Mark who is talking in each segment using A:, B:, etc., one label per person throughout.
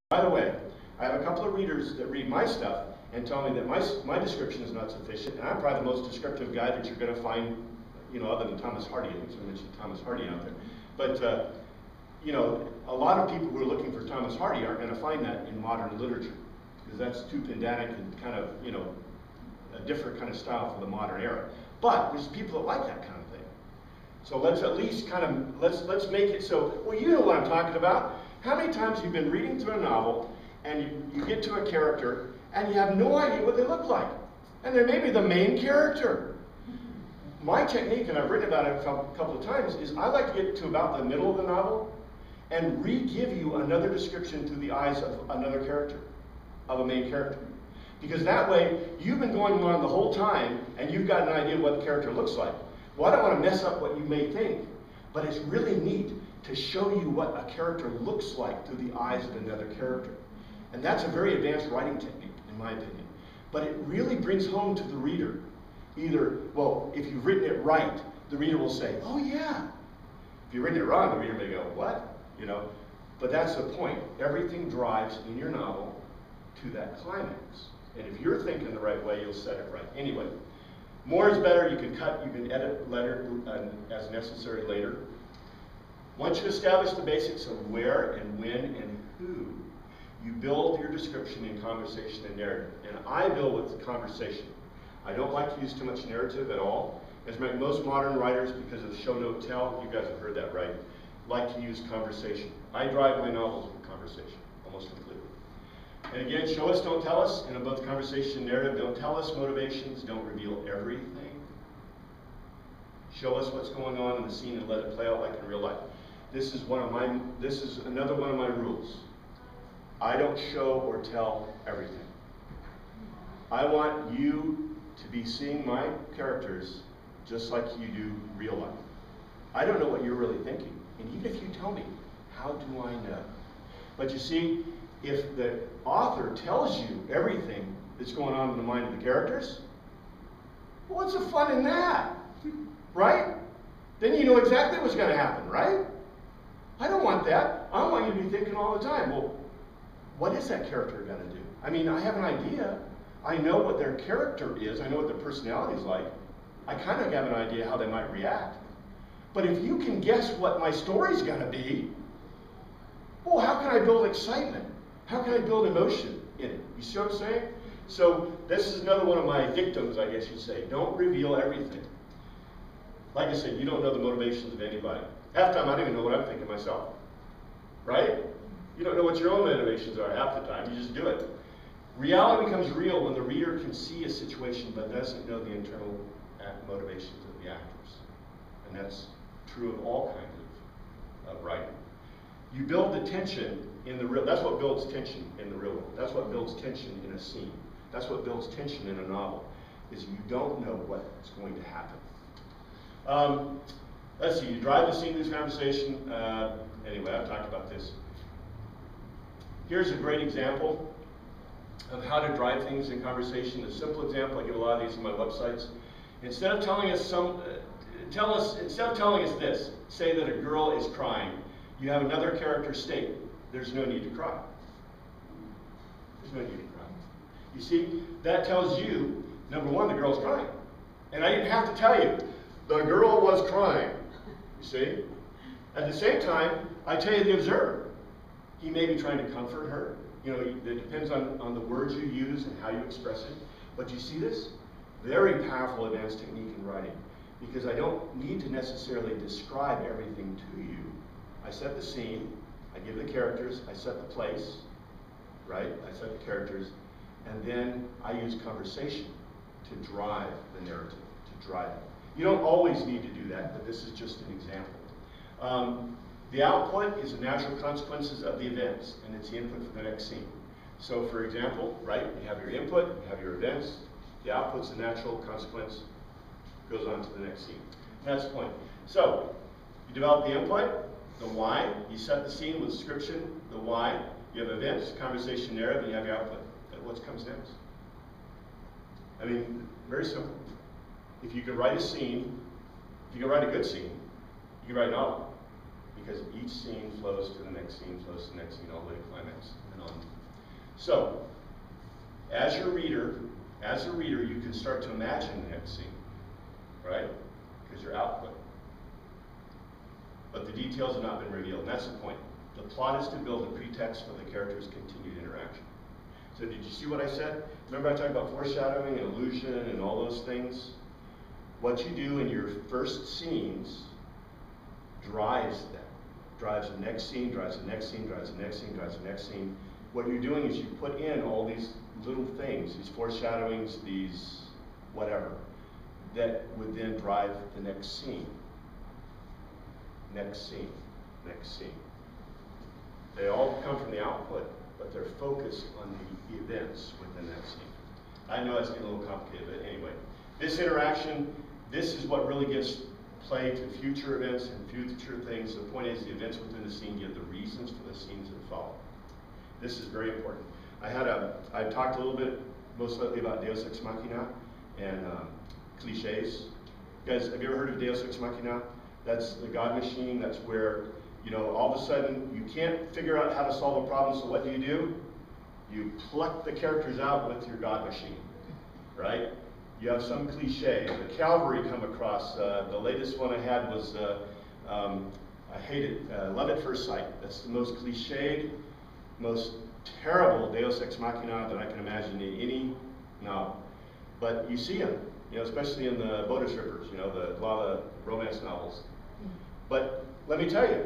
A: By the way, I have a couple of readers that read my stuff and tell me that my description is not sufficient, and I'm probably the most descriptive guy that you're going to find, you know, other than Thomas Hardy. I think someone mentioned Thomas Hardy out there. But, you know, a lot of people who are looking for Thomas Hardy aren't going to find that in modern literature, because that's too pedantic and kind of, you know, a different kind of style for the modern era. But there's people that like that kind of thing. So let's at least kind of, let's make it so, well, you know what I'm talking about. How many times you've been reading through a novel and you get to a character and you have no idea what they look like? And they're maybe the main character. My technique, and I've written about it a couple of times, is I like to get to about the middle of the novel and re-give you another description through the eyes of another character, of a main character. Because that way, you've been going along the whole time and you've got an idea of what the character looks like. Well, I don't want to mess up what you may think, but it's really neat to show you what a character looks like through the eyes of another character. And that's a very advanced writing technique, in my opinion. But it really brings home to the reader, either, well, if you've written it right, the reader will say, oh yeah. If you've written it wrong, the reader may go, what? You know, but that's the point. Everything drives in your novel to that climax. And if you're thinking the right way, you'll set it right. Anyway, more is better. You can cut, you can edit later as necessary later. Once you establish the basics of where and when and who, you build your description in conversation and narrative. And I build with conversation. I don't like to use too much narrative at all. As most modern writers, because of the show don't tell, you guys have heard that, right, like to use conversation. I drive my novels with conversation, almost completely. And again, show us, don't tell us. In both conversation and narrative, don't tell us motivations, don't reveal everything. Show us what's going on in the scene and let it play out like in real life. This is another one of my rules. I don't show or tell everything. I want you to be seeing my characters just like you do real life. I don't know what you're really thinking. And even if you tell me, how do I know? But you see, if the author tells you everything that's going on in the mind of the characters, well, what's the fun in that? Right? Then you know exactly what's going to happen, right? I don't want that. I want you to be thinking all the time, well, what is that character going to do? I mean, I have an idea. I know what their character is. I know what their personality is like. I kind of have an idea how they might react. But if you can guess what my story's going to be, well, how can I build excitement? How can I build emotion in it? You see what I'm saying? So this is another one of my dictums, I guess you'd say. Don't reveal everything. Like I said, you don't know the motivations of anybody. Half the time, I don't even know what I'm thinking myself. Right? You don't know what your own motivations are half the time. You just do it. Reality becomes real when the reader can see a situation but doesn't know the internal motivations of the actors. And that's true of all kinds of writing. You build the tension in the real, that's what builds tension in the real world. That's what builds tension in a scene. That's what builds tension in a novel, is you don't know what's going to happen. Let's see, you drive the scene in this conversation. Anyway, I've talked about this. Here's a great example of how to drive things in conversation. A simple example, I give a lot of these on my websites. Instead of telling us instead of telling us this, say that a girl is crying, you have another character state, there's no need to cry. There's no need to cry. You see, that tells you, number one, the girl's crying. And I didn't have to tell you, the girl was crying. You see? At the same time, I tell you the observer. He may be trying to comfort her. You know, it depends on the words you use and how you express it. But you see this? Very powerful advanced technique in writing. Because I don't need to necessarily describe everything to you. I set the scene, I give the characters, I set the place, right? I set the characters, and then I use conversation to drive the narrative, to drive it. You don't always need to do that, but this is just an example. The output is the natural consequences of the events, and it's the input for the next scene. So for example, right, you have your input, you have your events, the output's the natural consequence, goes on to the next scene. And that's the point. So, you develop the input, the why, you set the scene with description, the why, you have events, conversation, narrative, and you have your output. And what comes next? I mean, very simple. If you can write a scene, if you can write a good scene, you can write a novel. Because each scene flows to the next scene, flows to the next scene, all the way to climax, and on So, as a reader, you can start to imagine the next scene, right? Because you're output. But the details have not been revealed, and that's the point. The plot is to build a pretext for the characters' continued interaction. So did you see what I said? Remember I talked about foreshadowing and illusion and all those things? What you do in your first scenes drives them. Drives the next scene, drives the next scene, drives the next scene, drives the next scene. What you're doing is you put in all these little things, these foreshadowings, these whatever, that would then drive the next scene. Next scene, next scene. They all come from the output, but they're focused on the events within that scene. I know that's getting a little complicated, but anyway. This interaction, this is what really gives play to future events and future things. The point is the events within the scene give the reasons for the scenes that follow. This is very important. I talked a little bit, most lately, about Deus Ex Machina and cliches. You guys, have you ever heard of Deus Ex Machina? That's the God machine. That's where, you know, all of a sudden you can't figure out how to solve a problem, so what do? You pluck the characters out with your God machine, right? You have some cliche. The Calvary come across. The latest one I had was, I hate it, Love at First Sight. That's the most cliched, most terrible Deus Ex Machina that I can imagine in any novel. But you see them, you know, especially in the Bodice Rippers, you know, a lot of romance novels. But let me tell you,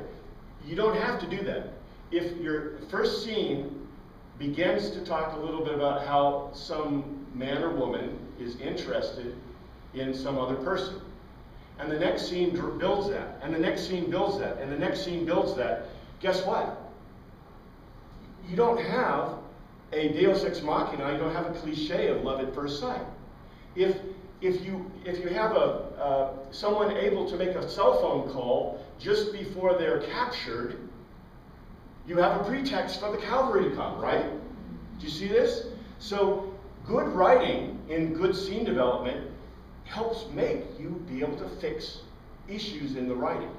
A: you don't have to do that. If your first scene begins to talk a little bit about how some man or woman is interested in some other person, and the next scene builds that, and the next scene builds that, and the next scene builds that, guess what? You don't have a Deus Ex Machina, you don't have a cliche of love at first sight. If you have someone able to make a cell phone call just before they're captured, you have a pretext for the cavalry to come, right? Do you see this? So good writing in good scene development helps make you be able to fix issues in the writing.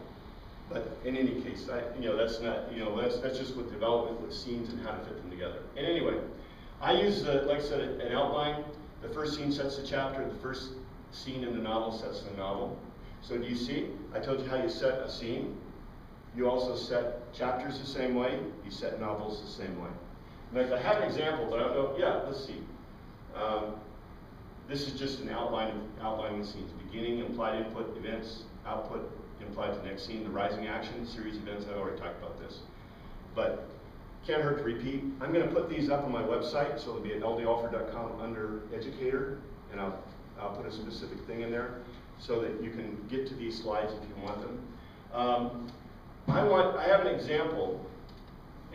A: But in any case, that's not, that's just with development, with scenes and how to fit them together. And anyway, I use, like I said, an outline. The first scene sets the chapter. The first scene in the novel sets the novel. So do you see? I told you how you set a scene. You also set chapters the same way. You set novels the same way. Now, I have an example, but I don't know. Yeah, let's see. This is just an outlining the scenes. Beginning, implied input, events, output, implied to next scene, the rising action, series events. I've already talked about this. But can't hurt to repeat. I'm going to put these up on my website, so it'll be at ldalford.com under educator, and I'll put a specific thing in there so that you can get to these slides if you want them. I have an example,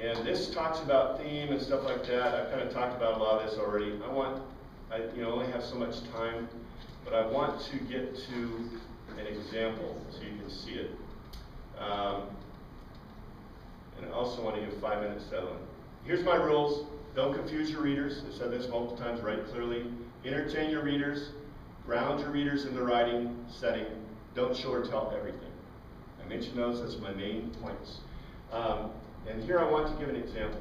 A: and this talks about theme and stuff like that. I've kind of talked about a lot of this already. I only have so much time, but I want to get to an example so you can see it. And I also want to give 5 minutes to that one. Here's my rules. Don't confuse your readers. I've said this multiple times, write clearly. Entertain your readers. Ground your readers in the writing setting. Don't show or tell everything. I mentioned those as my main points. And here I want to give an example.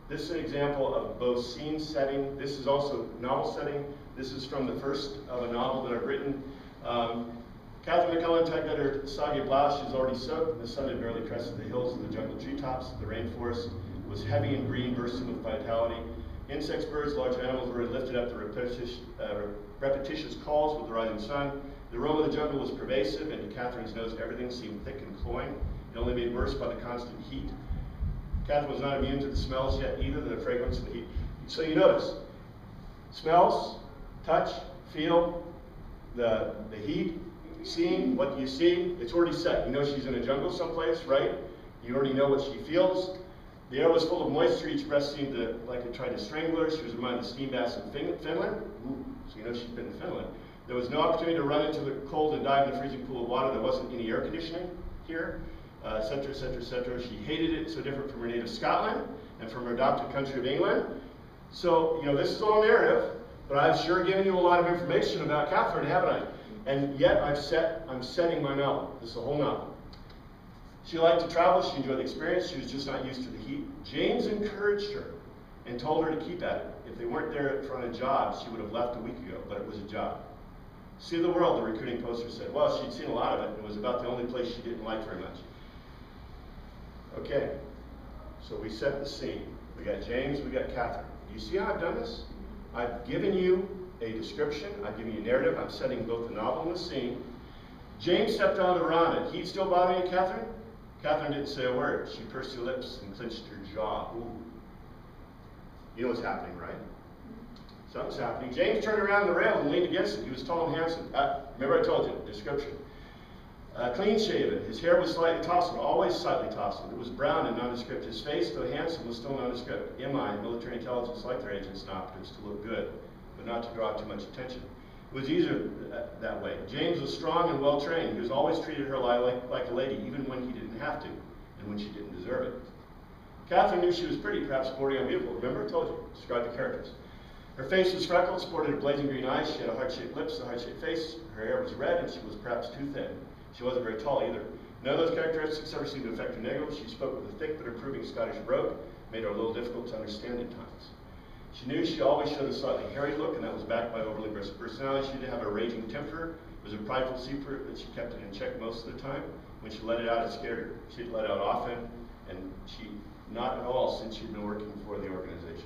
A: This is an example of both scene setting. This is also novel setting. This is from the first of a novel that I've written. Catherine McCullough tugged at her soggy blouse. She was already soaked. The sun had barely crested the hills of the jungle treetops. The rainforest was heavy and green, bursting with vitality. Insects, birds, large animals were lifted up to repetitious calls with the rising sun. The aroma of the jungle was pervasive, and to Catherine's nose, everything seemed thick and cloying. It only made worse by the constant heat. Catherine was not immune to the smells yet either, the fragrance of the heat. So you notice, smells, touch, feel, the heat, seeing what you see, it's already set. You know she's in a jungle someplace, right? You already know what she feels. The air was full of moisture. Each breath seemed like it tried to strangle her. She was reminded of steam baths in Finland. Ooh, so you know she's been in Finland. There was no opportunity to run into the cold and dive in the freezing pool of water. There wasn't any air conditioning here, et cetera, et cetera, et cetera. She hated it, so different from her native Scotland and from her adopted country of England. So, this is all narrative, but I've sure given you a lot of information about Catherine, haven't I? And yet I'm setting my novel. This is a whole novel. She liked to travel, she enjoyed the experience, she was just not used to the heat. James encouraged her and told her to keep at it. If they weren't there for a job, she would have left a week ago, but it was a job. See the World, the recruiting poster said. Well, she'd seen a lot of it, and it was about the only place she didn't like very much. Okay, so we set the scene. We got James, we got Catherine. Do you see how I've done this? I've given you a description, I've given you a narrative, I'm setting both the novel and the scene. James stepped on the veranda. Heat still bothering you, Catherine? Catherine didn't say a word. She pursed her lips and clenched her jaw. Ooh. You know what's happening, right? Something's happening. James turned around the rail and leaned against it. He was tall and handsome. Remember I told you, description. Clean shaven. His hair was slightly tousled, always slightly tousled. It was brown and nondescript. His face, though handsome, was still nondescript. MI, military intelligence, like their agents and operatives, to look good, but not to draw too much attention. It was easier that way. James was strong and well trained. He was always treated her like a lady, even when he didn't have to, and when she didn't deserve it. Catherine knew she was pretty, perhaps sporty and beautiful. Remember I told you, describe the characters. Her face was freckled, sported a blazing green eyes, she had a heart-shaped lips, a heart-shaped face, her hair was red, and she was perhaps too thin. She wasn't very tall either. None of those characteristics ever seemed to affect her negatively. She spoke with a thick but approving Scottish brogue, made her a little difficult to understand at times. She knew she always showed a slightly harried look, and that was backed by overly brisk personality. She did have a raging temper. It was a prideful secret, but she kept it in check most of the time. When she let it out, it scared her. She'd let it out often, and she not at all since she'd been working for the organization.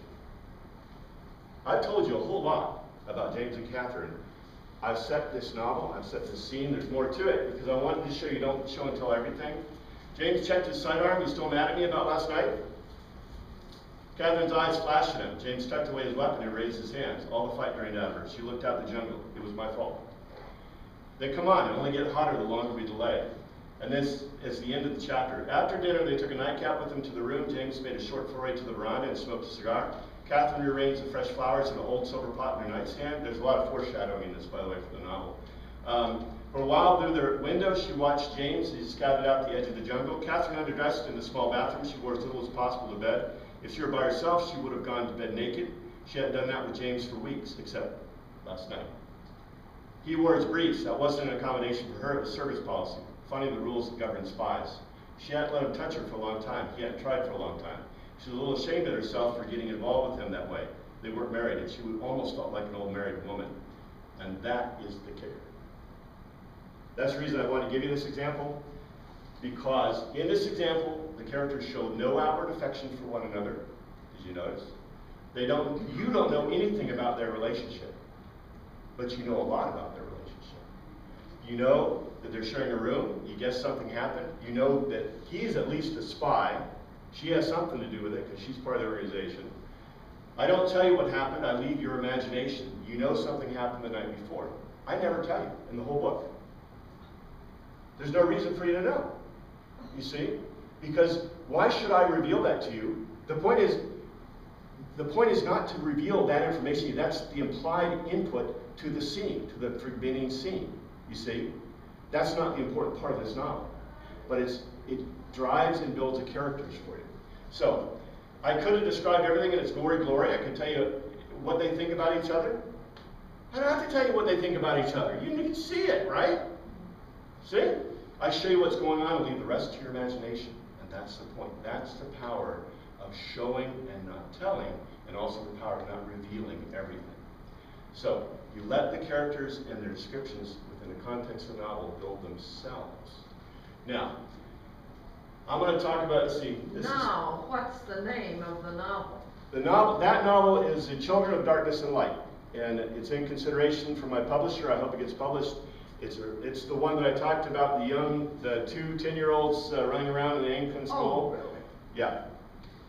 A: I've told you a whole lot about James and Catherine. I've set this novel, I've set this scene, there's more to it, because I wanted to show you don't show and tell everything. James checked his sidearm. He's still mad at me about last night? Catherine's eyes flashed at him. James tucked away his weapon and raised his hands. All the fight drained out of her. She looked out the jungle. It was my fault. They come on, it only get hotter the longer we delay. And this is the end of the chapter. After dinner, they took a nightcap with them to the room. James made a short foray to the veranda and smoked a cigar. Catherine rearranged the fresh flowers in an old silver pot in her nightstand. There's a lot of foreshadowing in this, by the way, for the novel. For a while through the window, she watched James as he scouted out the edge of the jungle. Catherine underdressed in the small bathroom. She wore as little as possible to bed. If she were by herself, she would have gone to bed naked. She hadn't done that with James for weeks, except last night. He wore his briefs. That wasn't an accommodation for her, it was service policy, funding the rules that govern spies. She hadn't let him touch her for a long time. He hadn't tried for a long time. She was a little ashamed of herself for getting involved with him that way. They weren't married, and she almost felt like an old married woman. And that is the kicker. That's the reason I want to give you this example, because in this example, the characters show no outward affection for one another. Did you notice? You don't know anything about their relationship, but you know a lot about their relationship. You know that they're sharing a room. You guess something happened. You know that he's at least a spy. She has something to do with it because she's part of the organization. I don't tell you what happened. I leave your imagination. You know something happened the night before. I never tell you in the whole book. There's no reason for you to know. You see? Because why should I reveal that to you? The point is not to reveal that information. That's the implied input to the scene, to the beginning scene. You see? That's not the important part of this novel. But it drives and builds the characters for you. So, I could have described everything in its gory glory. I could tell you what they think about each other. I don't have to tell you what they think about each other. You can see it, right? See? I show you what's going on and leave the rest to your imagination. And that's the point. That's the power of showing and not telling, and also the power of not revealing everything. So, you let the characters and their descriptions within the context of the novel build themselves. Now, I'm going to talk about,
B: what's the name of the novel?
A: That novel is The Children of Darkness and Light, and it's in consideration for my publisher. I hope it gets published. It's the one that I talked about, the two 10-year-olds running around in the Anglican school.
B: Oh, really?
A: Yeah,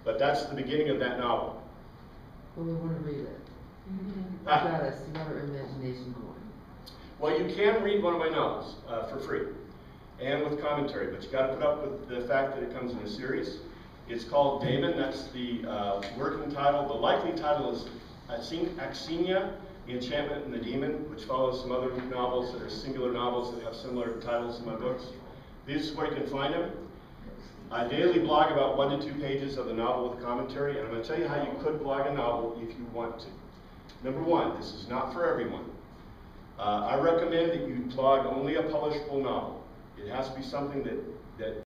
A: but that's the beginning of that novel.
C: Well, we want to read it. You got our imagination going.
A: Well, you can read one of my novels for free, and with commentary, but you got to put up with the fact that it comes in a series. It's called Daemon. That's the working title. The likely title is Axinia, The Enchantment and the Demon, which follows some other novels that are singular novels that have similar titles in my books. This is where you can find them. I daily blog about 1 to 2 pages of the novel with commentary, and I'm going to tell you how you could blog a novel if you want to. Number one, this is not for everyone. I recommend that you blog only a publishable novel. It has to be something that